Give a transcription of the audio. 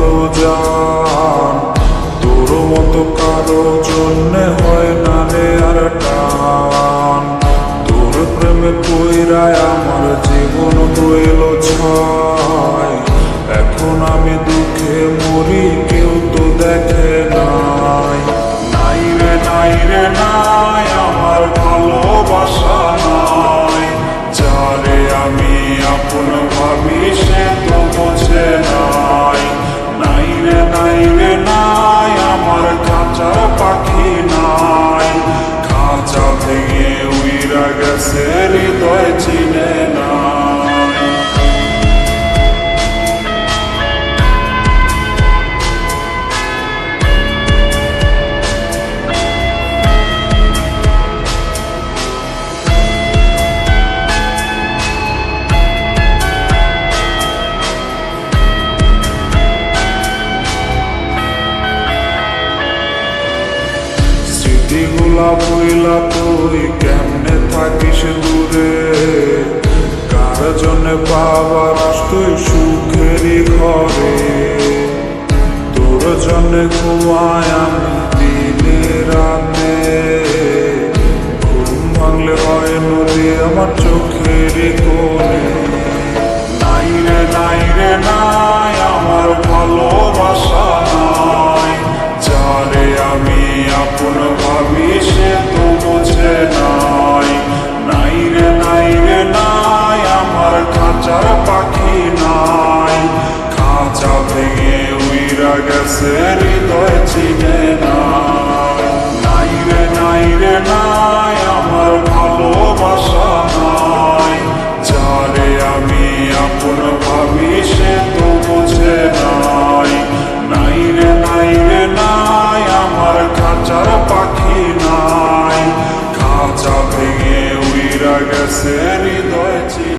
ভালো জান, তোর মতো কারো জন্যে হয় না রে আর টান। তোর প্রেমে পইরায় আমার জীবন হইল ছাই, এখন আমি দুঃখে মরি কেউ তো দেখে নাই। নাই রে নাই রে নাই আমার ভালোবাসা নাই, যারে আমি আপন ভাবি সে তো বোঝে নাই। নাই রে নাই রে নাই আমার খাঁচার পাখি নাই, খাঁচা ভেঙে উইরা গেছে হৃদয় চিনে নাই। স্মৃতিগুলা বইলা তুই কেমনে থাকিস দূরে, কার জন্যে বাবার তুই সুখেরই ঘরে। তোর জন্যে ঘুমায় আমি দিনে রাত